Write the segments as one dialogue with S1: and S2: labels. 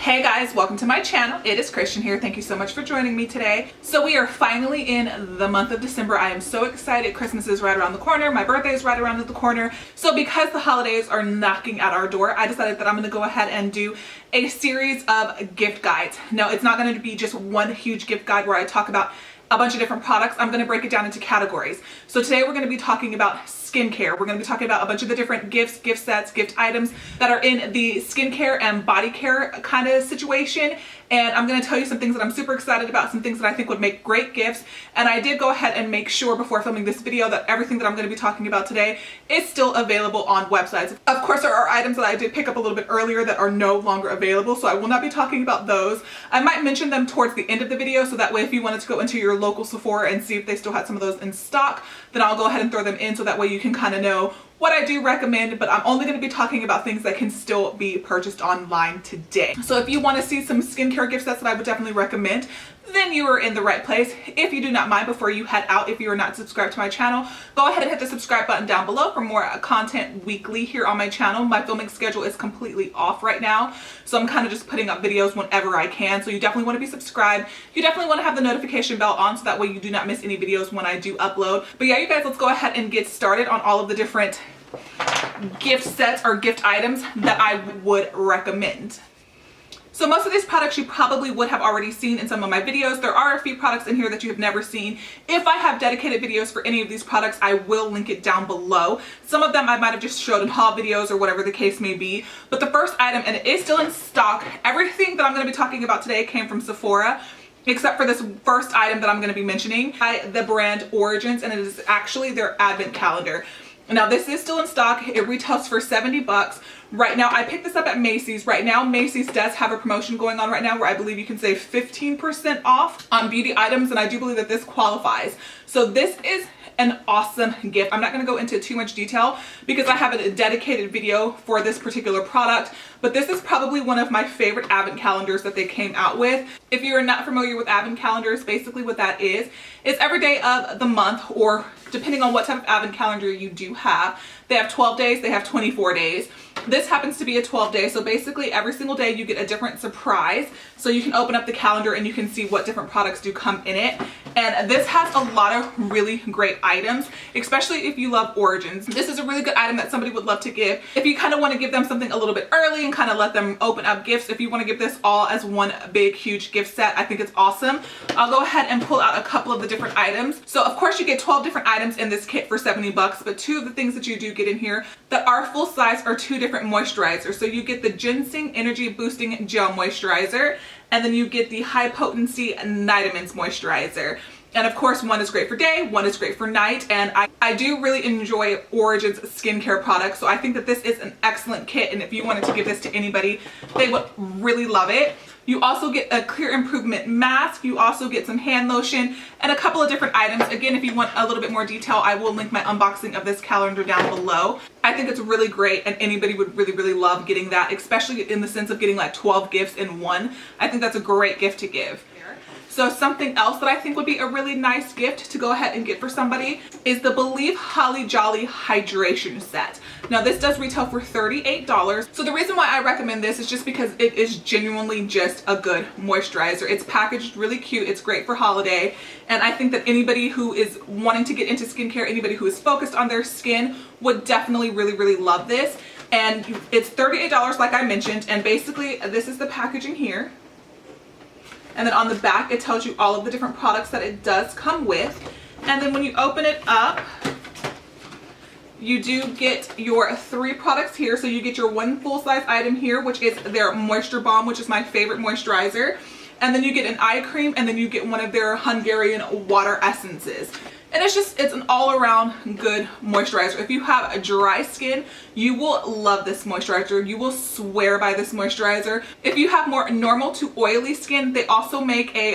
S1: Hey guys, welcome to my channel. It is Christian here. Thank you so much for joining me today. So we are finally in the month of December. I am so excited. Christmas is right around the corner. My birthday is right around the corner. So because the holidays are knocking at our door, I decided that I'm going to go ahead and do a series of gift guides. Now, it's not going to be just one huge gift guide where I talk about a bunch of different products. I'm going to break it down into categories. So today we're going to be talking about skincare. We're going to be talking about a bunch of the different gifts, gift sets, gift items that are in the skincare and body care kind of situation. And I'm going to tell you some things that I'm super excited about, some things that I think would make great gifts. And I did go ahead and make sure before filming this video that everything that I'm going to be talking about today is still available on websites. Of course, there are items that I did pick up a little bit earlier that are no longer available, so I will not be talking about those. I might mention them towards the end of the video, so that way if you wanted to go into your local Sephora and see if they still had some of those in stock, then I'll go ahead and throw them in, so that way you can kind of know what I do recommend. But I'm only going to be talking about things that can still be purchased online today. So if you want to see some skincare gift sets that I would definitely recommend, then you are in the right place. If you do not mind, before you head out, if you are not subscribed to my channel, go ahead and hit the subscribe button down below for more content weekly here on my channel. My filming schedule is completely off right now, so I'm kind of just putting up videos whenever I can. So you definitely want to be subscribed. You definitely want to have the notification bell on, so that way you do not miss any videos when I do upload. But yeah, you guys, let's go ahead and get started on all of the different gift sets or gift items that I would recommend. So most of these products you probably would have already seen in some of my videos. There are a few products in here that you have never seen. If I have dedicated videos for any of these products, I will link it down below. Some of them I might have just showed in haul videos or whatever the case may be. But the first item, and it is still in stock, everything that I'm going to be talking about today came from Sephora, except for this first item that I'm going to be mentioning by the brand Origins, and it is actually their advent calendar. Now this is still in stock. It retails for 70 bucks. Right now, I picked this up at Macy's. Right now, Macy's does have a promotion going on right now where I believe you can save 15% off on beauty items, and I do believe that this qualifies. So this is an awesome gift. I'm not going to go into too much detail because I have a dedicated video for this particular product, but this is probably one of my favorite advent calendars that they came out with. If you're not familiar with advent calendars, basically what that is every day of the month, or depending on what type of advent calendar you do have, they have 12 days, they have 24 days. This happens to be a 12-day, so basically every single day you get a different surprise. So you can open up the calendar and you can see what different products do come in it. And this has a lot of really great items, especially if you love Origins. This is a really good item that somebody would love to give. If you kind of want to give them something a little bit early and kind of let them open up gifts, if you want to give this all as one big huge gift set, I think it's awesome. I'll go ahead and pull out a couple of the different items. So of course you get 12 different items in this kit for 70 bucks, but two of the things that you do get in here that are full size are two different moisturizers. So you get the Ginseng Energy Boosting Gel Moisturizer, and then you get the High Potency Nitamins Moisturizer. And of course, one is great for day, one is great for night. And I do really enjoy Origins skincare products, so I think that this is an excellent kit. And if you wanted to give this to anybody, they would really love it. You also get a clear improvement mask. You also get some hand lotion and a couple of different items. Again, if you want a little bit more detail, I will link my unboxing of this calendar down below. I think it's really great, and anybody would really love getting that, especially in the sense of getting like 12 gifts in one. I think that's a great gift to give. So something else that I think would be a really nice gift to go ahead and get for somebody is the Believe Holly Jolly Hydration Set. Now this does retail for $38. So the reason why I recommend this is just because it is genuinely just a good moisturizer. It's packaged really cute. It's great for holiday. And I think that anybody who is wanting to get into skincare, anybody who is focused on their skin, would definitely really love this. And it's $38 like I mentioned. And basically this is the packaging here. And then on the back, it tells you all of the different products that it does come with. And then when you open it up, you do get your 3 products here. So you get your one full-size item here, which is their Moisture Balm, which is my favorite moisturizer. And then you get an eye cream, and then you get one of their Hungarian water essences. And it's an all-around good moisturizer. If you have a dry skin, you will love this moisturizer. You will swear by this moisturizer. If you have more normal to oily skin, they also make a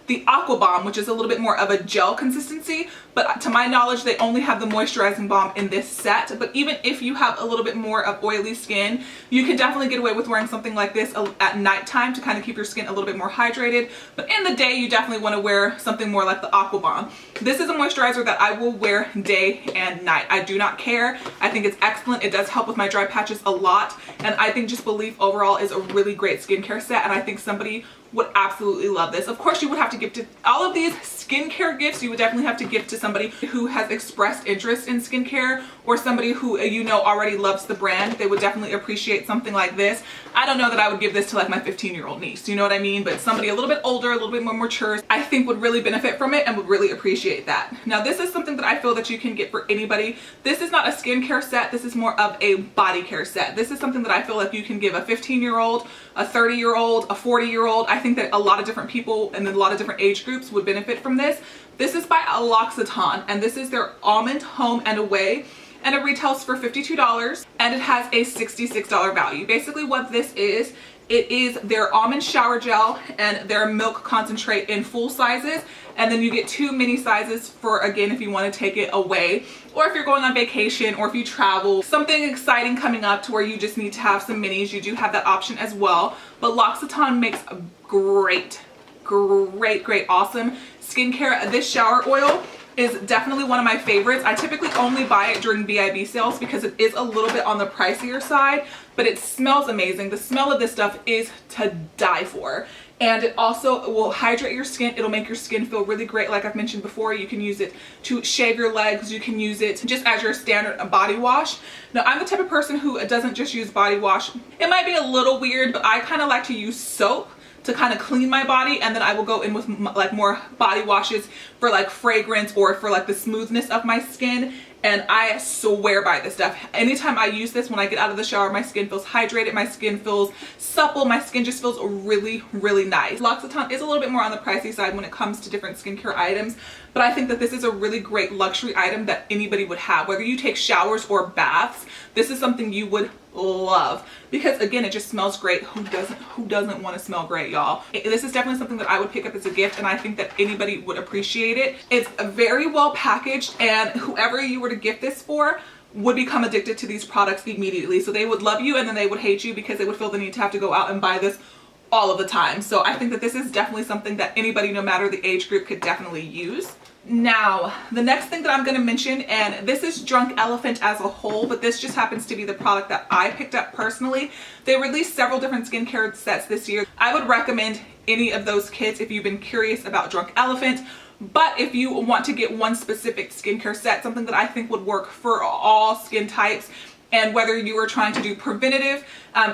S1: the Aqua Bomb, which is a little bit more of a gel consistency, but to my knowledge, they only have the moisturizing balm in this set. But even if you have a little bit more of oily skin, you can definitely get away with wearing something like this at nighttime to kind of keep your skin a little bit more hydrated. But in the day, you definitely want to wear something more like the Aqua Bomb. This is a moisturizer that I will wear day and night. I do not care. I think it's excellent. It does help with my dry patches a lot. And I think Just Believe overall is a really great skincare set. And I think somebody would absolutely love this. Of course, you would have to gift it. All of these skincare gifts, you would definitely have to gift to somebody who has expressed interest in skincare, or somebody who you know already loves the brand. They would definitely appreciate something like this. I don't know that I would give this to like my 15-year-old niece, you know what I mean? But somebody a little bit older, a little bit more mature, I think would really benefit from it and would really appreciate that. Now, this is something that I feel that you can get for anybody. This is not a skincare set. This is more of a body care set. This is something that I feel like you can give a 15-year-old, a 30-year-old, a 40-year-old. I think that a lot of different people and a lot of different age groups would benefit from this. This is by L'Occitane, and this is their Almond Home and Away, and it retails for $52, and it has a $66 value. Basically what this is, it is their almond shower gel and their milk concentrate in full sizes, and then you get 2 mini sizes for, again, if you want to take it away, or if you're going on vacation, or if you travel, something exciting coming up to where you just need to have some minis, you do have that option as well. But L'Occitane makes a great, awesome skincare. This shower oil is definitely one of my favorites. I typically only buy it during VIB sales because it is a little bit on the pricier side, but it smells amazing. The smell of this stuff is to die for. And it also will hydrate your skin. It'll make your skin feel really great. Like I've mentioned before, you can use it to shave your legs. You can use it just as your standard body wash. Now, I'm the type of person who doesn't just use body wash. It might be a little weird, but I kind of like to use soap to kind of clean my body, and then I will go in with like more body washes for like fragrance or for like the smoothness of my skin. And I swear by this stuff. Anytime I use this, when I get out of the shower, my skin feels hydrated, my skin feels supple, my skin just feels really nice. L'Occitane is a little bit more on the pricey side when it comes to different skincare items, but I think that this is a really great luxury item that anybody would have. Whether you take showers or baths, this is something you would love, because again, it just smells great. Who doesn't want to smell great, y'all? This is definitely something that I would pick up as a gift, and I think that anybody would appreciate it. It's very well packaged, and whoever you were to gift this for would become addicted to these products immediately. So they would love you, and then they would hate you because they would feel the need to have to go out and buy this all of the time. So I think that this is definitely something that anybody, no matter the age group, could definitely use. Now, the next thing that I'm going to mention, and this is Drunk Elephant as a whole, but this just happens to be the product that I picked up personally. They released several different skincare sets this year. I would recommend any of those kits if you've been curious about Drunk Elephant. But if you want to get one specific skincare set, something that I think would work for all skin types, and whether you are trying to do preventative,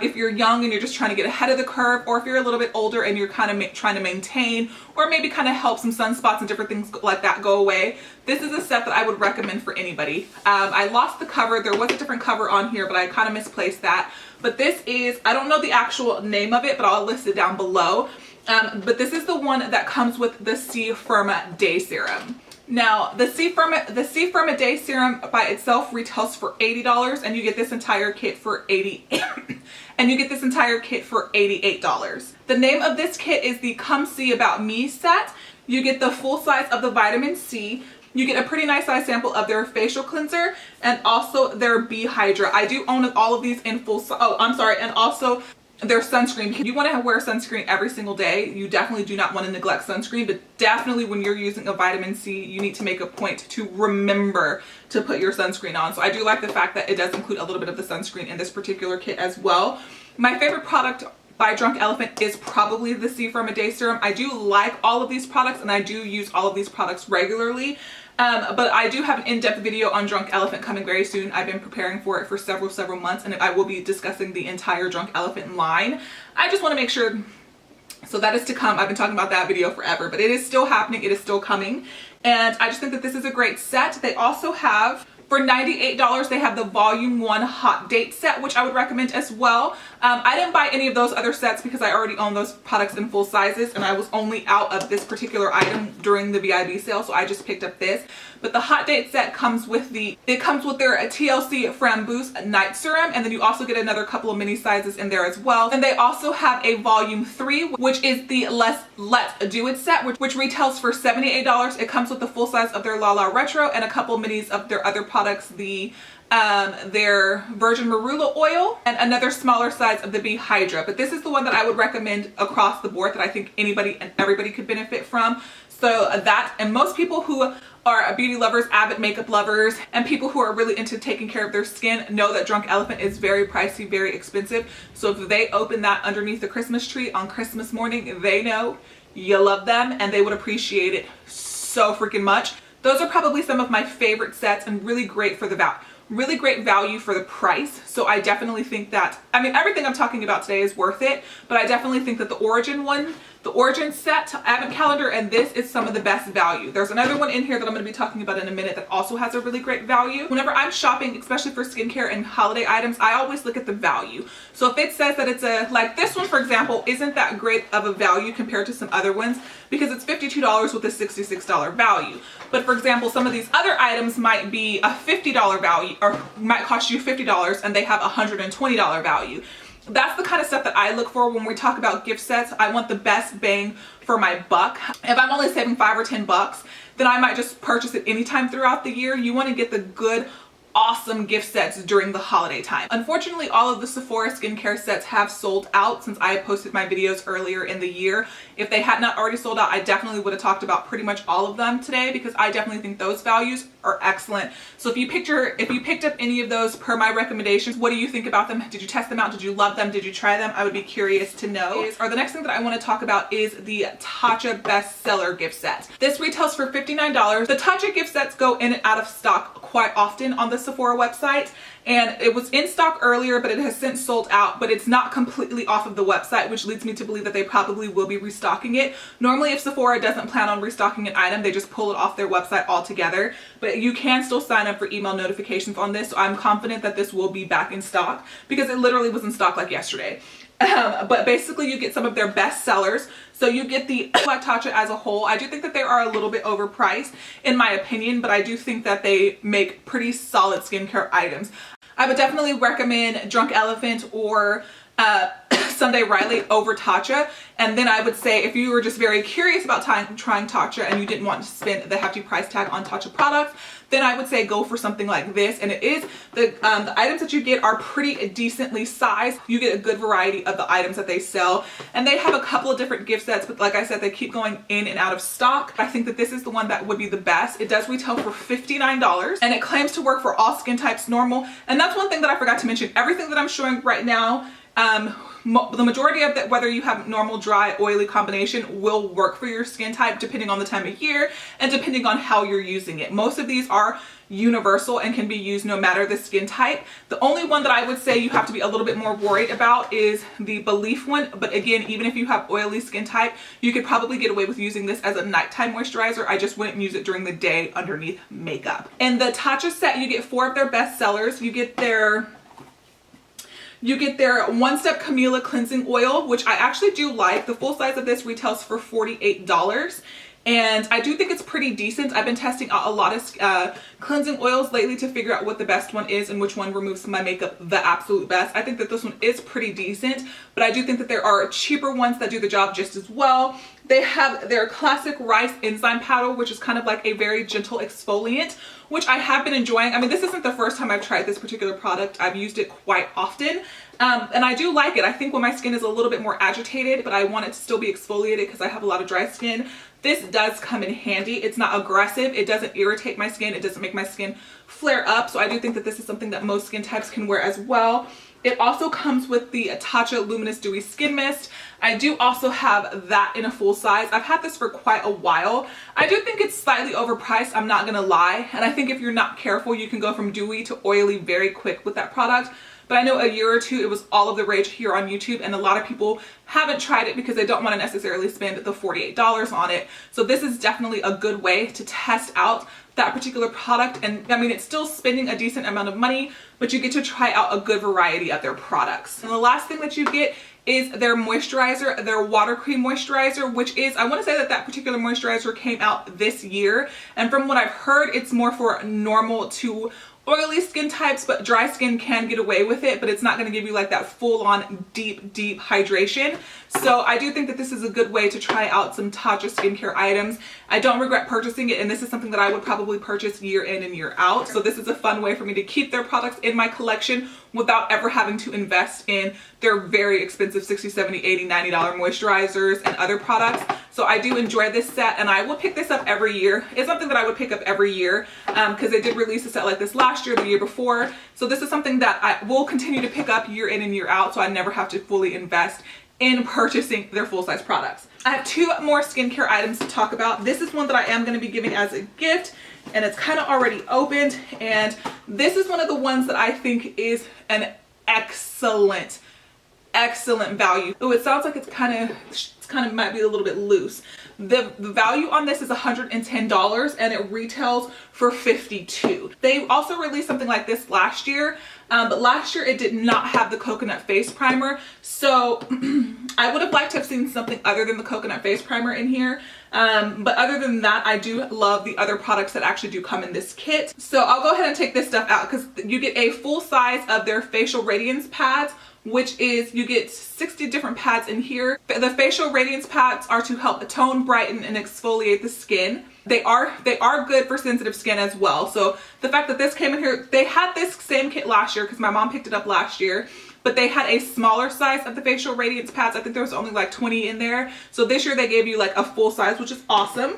S1: if you're young and you're just trying to get ahead of the curve, or if you're a little bit older and you're kind of trying to maintain, or maybe kind of help some sunspots and different things like that go away, this is a set that I would recommend for anybody. I lost the cover. There was a different cover on here, but I kind of misplaced that. But this is, I don't know the actual name of it, but I'll list it down below. But this is the one that comes with the C Firma Day Serum. Now, the C Firma Day Serum by itself retails for $80, and you get this entire kit for $88. The name of this kit is the Come See About Me set. You get the full size of the vitamin C. You get a pretty nice size sample of their facial cleanser and also their B Hydra. I do own all of these in full size. Oh, I'm sorry, and also their sunscreen. You want to wear sunscreen every single day. You definitely do not want to neglect sunscreen, but definitely when you're using a vitamin C, you need to make a point to remember to put your sunscreen on. So I do like the fact that it does include a little bit of the sunscreen in this particular kit as well. My favorite product by Drunk Elephant is probably the C Firma Day Serum. I do like all of these products, and I do use all of these products regularly. But I do have an in-depth video on Drunk Elephant coming very soon. I've been preparing for it for several months, and I will be discussing the entire Drunk Elephant line. I just want to make sure, so that is to come. I've been talking about that video forever, but it is still happening. It is still coming. And I just think that this is a great set. They also have For $98, they have the Volume 1 Hot Date set, which I would recommend as well. I didn't buy any of those other sets because I already own those products in full sizes, and I was only out of this particular item during the VIB sale, so I just picked up this. But the Hot Date set comes with their TLC Framboos Night Serum, and then you also get another couple of mini sizes in there as well. And they also have a Volume 3, which is the Let's Do It set, which retails for $78. It comes with the full size of their La La Retro and a couple minis of their other products, their Virgin Marula oil and another smaller size of the Bee Hydra. But this is the one that I would recommend across the board that I think anybody and everybody could benefit from. So that, and most people who are beauty lovers, avid makeup lovers, and people who are really into taking care of their skin know that Drunk Elephant is very pricey, very expensive. So if they open that underneath the Christmas tree on Christmas morning, they know you love them and they would appreciate it so freaking much. Those are probably some of my favorite sets and really great for the value. Really great value for the price. So I definitely think that, I mean, everything I'm talking about today is worth it, but I definitely think that the Origin one, the Origin set, Advent Calendar, and this is some of the best value. There's another one in here that I'm going to be talking about in a minute that also has a really great value. Whenever I'm shopping, especially for skincare and holiday items, I always look at the value. So if it says that it's like this one, for example, isn't that great of a value compared to some other ones because it's $52 with a $66 value. But for example, some of these other items might be a $50 value or might cost you $50 and they have a $120 value. That's the kind of stuff that I look for when we talk about gift sets. I want the best bang for my buck. If I'm only saving $5 or $10, then I might just purchase it anytime throughout the year. You want to get the good, awesome gift sets during the holiday time. Unfortunately, all of the Sephora skincare sets have sold out since I posted my videos earlier in the year. If they had not already sold out, I definitely would have talked about pretty much all of them today because I definitely think those values are excellent. So if you picked up any of those per my recommendations, what do you think about them? Did you test them out? Did you love them? Did you try them? I would be curious to know. Or the next thing that I want to talk about is the Tatcha bestseller gift set. This retails for $59. The Tatcha gift sets go in and out of stock quite often on the Sephora website, and it was in stock earlier, but it has since sold out, but it's not completely off of the website, which leads me to believe that they probably will be restocking it. Normally, if Sephora doesn't plan on restocking an item, they just pull it off their website altogether, but you can still sign up for email notifications on this, so I'm confident that this will be back in stock because it literally was in stock like yesterday. But basically you get some of their best sellers. So you get the Black Tatcha as a whole. I do think that they are a little bit overpriced in my opinion, but I do think that they make pretty solid skincare items. I would definitely recommend Drunk Elephant or Sunday Riley over Tatcha. And then I would say if you were just very curious about trying Tatcha and you didn't want to spend the hefty price tag on Tatcha products, then I would say go for something like this. And it is, the items that you get are pretty decently sized. You get a good variety of the items that they sell. And they have a couple of different gift sets, but like I said, they keep going in and out of stock. I think that this is the one that would be the best. It does retail for $59 and it claims to work for all skin types normal. And that's one thing that I forgot to mention. Everything that I'm showing right now, the majority of that, whether you have normal, dry, oily combination, will work for your skin type depending on the time of year and depending on how you're using it. Most of these are universal and can be used no matter the skin type. The only one that I would say you have to be a little bit more worried about is the Belief one. But again, even if you have oily skin type, you could probably get away with using this as a nighttime moisturizer. I just wouldn't use it during the day underneath makeup. In the Tatcha set, you get 4 of their best sellers. You get their One Step Camilla Cleansing Oil, which I actually do like. The full size of this retails for $48. And I do think it's pretty decent. I've been testing out a lot of cleansing oils lately to figure out what the best one is and which one removes my makeup the absolute best. I think that this one is pretty decent, but I do think that there are cheaper ones that do the job just as well. They have their classic rice enzyme powder, which is kind of like a very gentle exfoliant, which I have been enjoying. I mean, this isn't the first time I've tried this particular product. I've used it quite often. And I do like it. I think when my skin is a little bit more agitated, but I want it to still be exfoliated because I have a lot of dry skin, this does come in handy. It's not aggressive. It doesn't irritate my skin. It doesn't make my skin flare up. So I do think that this is something that most skin types can wear as well. It also comes with the Tatcha Luminous Dewy Skin Mist. I do also have that in a full size. I've had this for quite a while. I do think it's slightly overpriced, I'm not gonna lie. And I think if you're not careful, you can go from dewy to oily very quick with that product. but I know a year or two it was all of the rage here on YouTube, and a lot of people haven't tried it because they don't want to necessarily spend the $48 on it. So this is definitely a good way to test out that particular product. And I mean, it's still spending a decent amount of money, but you get to try out a good variety of their products. And the last thing that you get is their moisturizer, their water cream moisturizer, which is, I want to say that that particular moisturizer came out this year. And from what I've heard, it's more for normal to oily skin types, but dry skin can get away with it, but it's not going to give you like that full-on deep hydration. So I do think that this is a good way to try out some Tatcha skincare items. I don't regret purchasing it, and this is something that I would probably purchase year in and year out. So this is a fun way for me to keep their products in my collection without ever having to invest in their very expensive $60, $70, $80, $90 moisturizers and other products. So I do enjoy this set, and I will pick this up every year. It's something that I would pick up every year because they did release a set like this last year, the year before. So this is something that I will continue to pick up year in and year out, so I never have to fully invest in purchasing their full-size products. I have two more skincare items to talk about. This is one that I am going to be giving as a gift, and it's kind of already opened, and this is one of the ones that I think is an excellent value. Oh, it sounds like it's kind of might be a little bit loose. The value on this is $110, and it retails for $52. They also released something like this last year, but last year it did not have the coconut face primer. So I would have liked to have seen something other than the coconut face primer in here. But other than that, I do love the other products that actually do come in this kit. So I'll go ahead and take this stuff out because you get a full size of their facial radiance pads, which is, you get 60 different pads in here. The facial radiance pads are to help tone, brighten, and exfoliate the skin. They are good for sensitive skin as well. So the fact that this came in here, they had this same kit last year because my mom picked it up last year, but they had a smaller size of the facial radiance pads. I think there was only like 20 in there. So this year they gave you like a full size, which is awesome.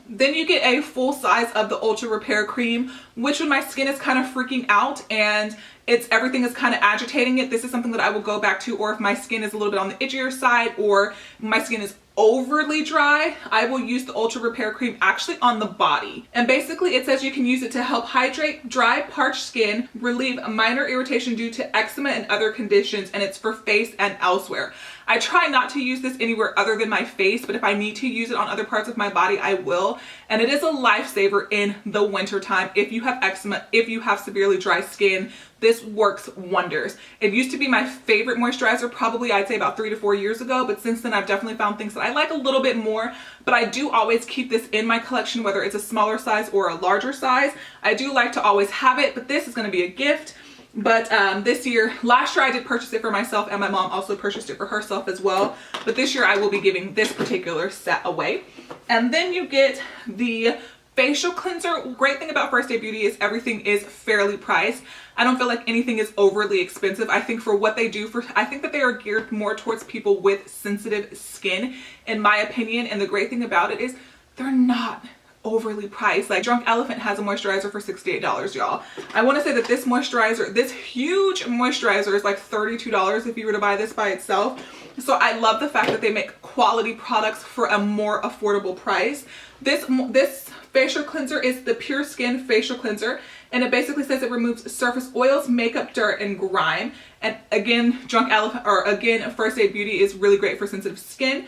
S1: Then you get a full size of the Ultra Repair Cream, which when my skin is kind of freaking out and everything is kind of agitating it, this is something that I will go back to. Or if my skin is a little bit on the itchier side, or my skin is overly dry, I will use the Ultra Repair Cream actually on the body. And basically it says you can use it to help hydrate dry, parched skin, relieve minor irritation due to eczema and other conditions, and it's for face and elsewhere. I try not to use this anywhere other than my face, but if I need to use it on other parts of my body, I will. And it is a lifesaver in the winter time. If you have eczema, if you have severely dry skin, this works wonders. It used to be my favorite moisturizer, probably I'd say about 3 to 4 years ago, but since then I've definitely found things that I like a little bit more. But I do always keep this in my collection, whether it's a smaller size or a larger size. I do like to always have it, but this is going to be a gift. But last year I did purchase it for myself, and my mom also purchased it for herself as well. But this year I will be giving this particular set away. And then you get the facial cleanser. Great thing about First Aid Beauty is everything is fairly priced. I don't feel like anything is overly expensive. I think for what they do, I think that they are geared more towards people with sensitive skin, in my opinion. And the great thing about it is they're not overly priced. Like Drunk Elephant has a moisturizer for $68, y'all. I want to say that this moisturizer, this huge moisturizer, is like $32 if you were to buy this by itself. So I love the fact that they make quality products for a more affordable price. This facial cleanser is the Pure Skin Facial Cleanser, and it basically says it removes surface oils, makeup, dirt, and grime. And again, First Aid Beauty is really great for sensitive skin.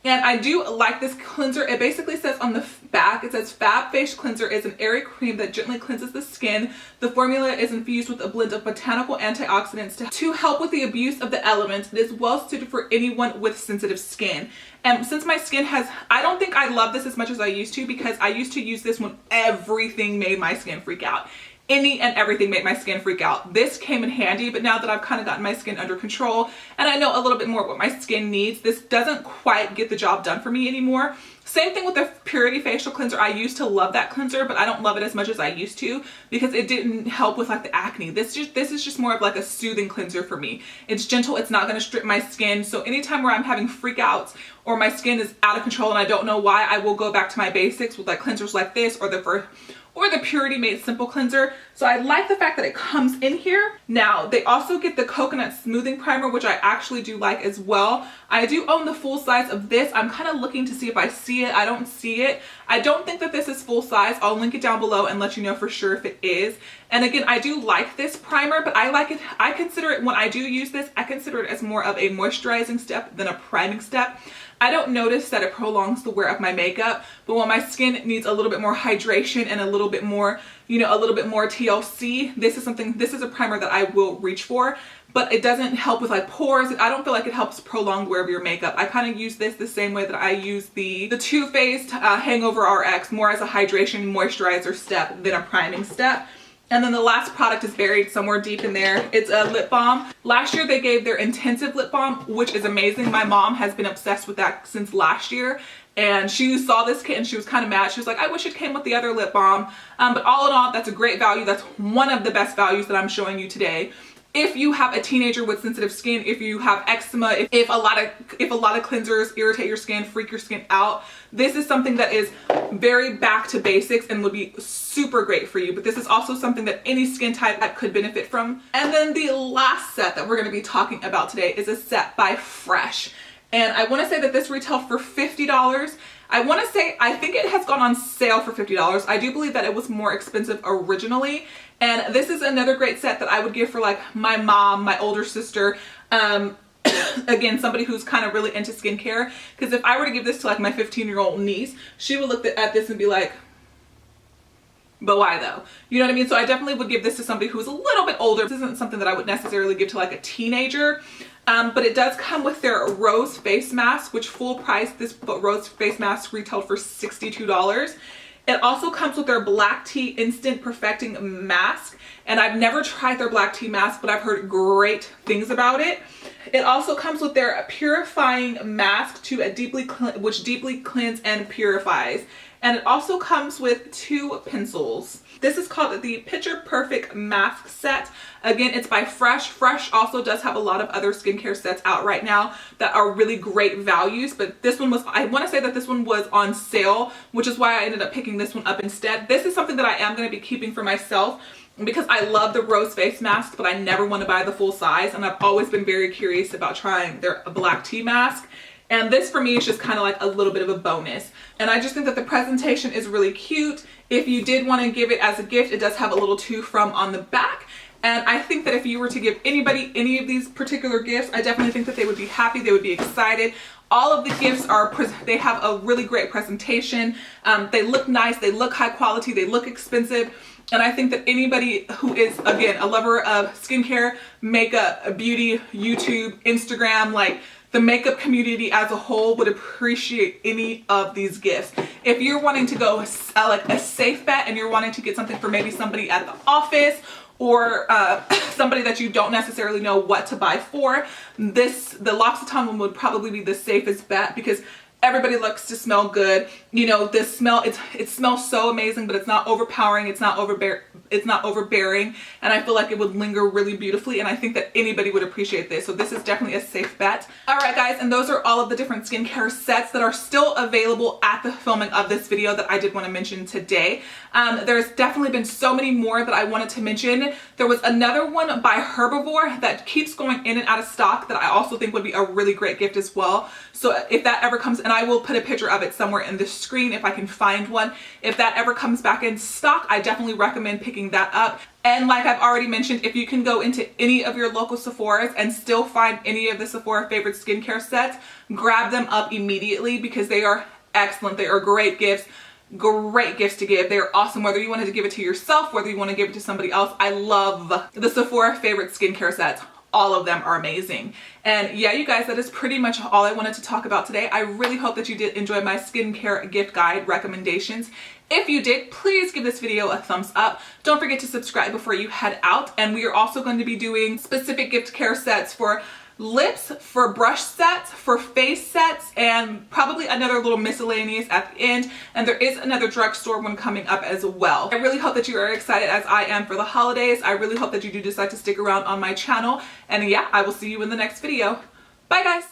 S1: And I do like this cleanser. It basically says on the back, it says Fab Face Cleanser is an airy cream that gently cleanses the skin. The formula is infused with a blend of botanical antioxidants to help with the abuse of the elements. It is well suited for anyone with sensitive skin. And since my skin I don't think I love this as much as I used to, because I used to use this when everything made my skin freak out. Any and everything made my skin freak out. This came in handy, but now that I've kind of gotten my skin under control and I know a little bit more what my skin needs, this doesn't quite get the job done for me anymore. Same thing with the Purity Facial Cleanser. I used to love that cleanser, but I don't love it as much as I used to because it didn't help with like the acne. This is just more of like a soothing cleanser for me. It's gentle. It's not going to strip my skin. So anytime where I'm having freakouts or my skin is out of control and I don't know why, I will go back to my basics with like cleansers like this or the Purity Made Simple Cleanser. So I like the fact that it comes in here. Now, they also get the Coconut Smoothing Primer, which I actually do like as well. I do own the full size of this. I'm kind of looking to see if I see it. I don't see it. I don't think that this is full size. I'll link it down below and let you know for sure if it is. And again, I do like this primer, but I like it, I consider it, when I do use this, I consider it as more of a moisturizing step than a priming step. I don't notice that it prolongs the wear of my makeup, but when my skin needs a little bit more hydration and a little bit more, you know, a little bit more TLC, this is a primer that I will reach for, but it doesn't help with like pores. I don't feel like it helps prolong the wear of your makeup. I kind of use this the same way that I use the Too Faced Hangover RX, more as a hydration moisturizer step than a priming step. And then the last product is buried somewhere deep in there. It's a lip balm. Last year they gave their intensive lip balm, which is amazing. My mom has been obsessed with that since last year. And she saw this kit and she was kind of mad. She was like, I wish it came with the other lip balm. But all in all, that's a great value. That's one of the best values that I'm showing you today. If you have a teenager with sensitive skin, if you have eczema, if a lot of cleansers irritate your skin, freak your skin out, this is something that is very back to basics and would be super great for you. But this is also something that any skin type could benefit from. And then the last set that we're going to be talking about today is a set by Fresh. And I want to say that this retailed for $50. I think it has gone on sale for $50. I do believe that it was more expensive originally. And this is another great set that I would give for like my mom, my older sister, again, somebody who's kind of really into skincare. Because if I were to give this to like my 15-year-old niece, she would look at this and be like, but why though? You know what I mean? So I definitely would give this to somebody who's a little bit older. This isn't something that I would necessarily give to like a teenager. But it does come with their rose face mask, which full price, this rose face mask retailed for $62. It also comes with their black tea instant perfecting mask. And I've never tried their black tea mask, but I've heard great things about it. It also comes with their purifying mask which deeply cleanses and purifies. And it also comes with 2 pencils. This is called the Picture Perfect Mask Set. Again, it's by Fresh. Fresh also does have a lot of other skincare sets out right now that are really great values, but this one was, I want to say that this one was on sale, which is why I ended up picking this one up instead. This is something that I am going to be keeping for myself because I love the rose face mask, but I never want to buy the full size, and I've always been very curious about trying their black tea mask. And this for me is just kind of like a little bit of a bonus. And I just think that the presentation is really cute. If you did want to give it as a gift, it does have a little to from on the back. And I think that if you were to give anybody any of these particular gifts, I definitely think that they would be happy, they would be excited. All of the gifts they have a really great presentation. They look nice, they look high quality, they look expensive. And I think that anybody who is, again, a lover of skincare, makeup, beauty, YouTube, Instagram, like the makeup community as a whole would appreciate any of these gifts. If you're wanting to go like a safe bet and you're wanting to get something for maybe somebody at the office or somebody that you don't necessarily know what to buy for, the L'Occitane one would probably be the safest bet because everybody likes to smell good. You know, the smell, it smells so amazing, but it's not overpowering, it's not overbearing, and I feel like it would linger really beautifully, and I think that anybody would appreciate this. So this is definitely a safe bet. All right, guys, and those are all of the different skincare sets that are still available at the filming of this video that I did want to mention today. There's definitely been so many more that I wanted to mention. There was another one by Herbivore that keeps going in and out of stock that I also think would be a really great gift as well. So if that ever comes, and I will put a picture of it somewhere in the screen if I can find one. If that ever comes back in stock, I definitely recommend picking that up. And like I've already mentioned, if you can go into any of your local Sephora's and still find any of the Sephora favorite skincare sets, grab them up immediately because they are excellent. They are great gifts. Great gifts to give. They're awesome whether you wanted to give it to yourself, whether you want to give it to somebody else. I love the Sephora favorite skincare sets. All of them are amazing. And yeah, you guys, that is pretty much all I wanted to talk about today. I really hope that you did enjoy my skincare gift guide recommendations. If you did, please give this video a thumbs up. Don't forget to subscribe before you head out. And we are also going to be doing specific gift care sets for lips, for brush sets, for face sets, and probably another little miscellaneous at the end. And there is another drugstore one coming up as well. I really hope that you are excited as I am for the holidays. I really hope that you do decide to stick around on my channel. And yeah, I will see you in the next video. Bye guys.